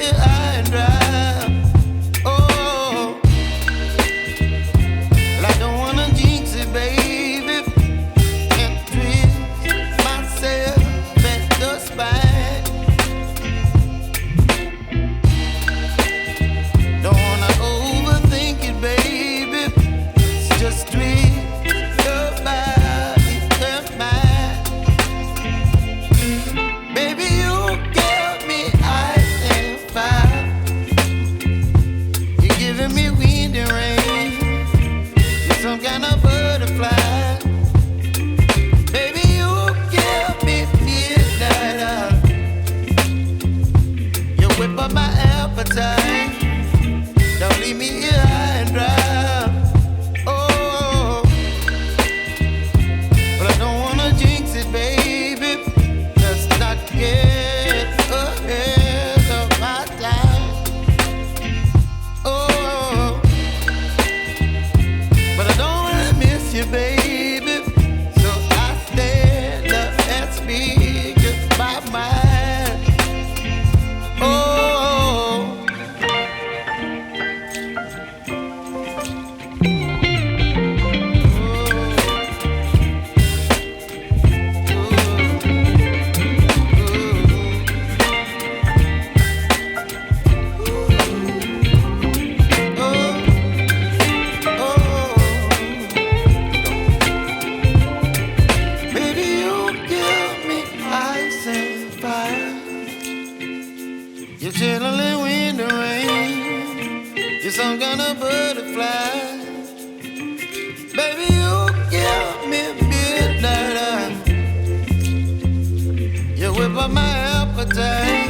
here high and dry. Oh, well, I don't wanna jinx it, baby, and twist myself at the spine. Don't wanna overthink it, baby. It's just twist your body and mine. Baby, you give me ice and fire. You're giving me wind and rain. You're some kind of butterfly. Baby, you give me midnight. You whip up my appetite. Don't leave me here high and dry. Oh, but I don't wanna jinx it, baby. Let's not get ahead of my time. Oh, but I don't wanna miss you, baby. So I stand up and speak my mind. Oh. Baby, you give me ice and fire. You're chilling wind and rain. You're some kind of butterfly. Baby, you give me midnight. You whip up my appetite.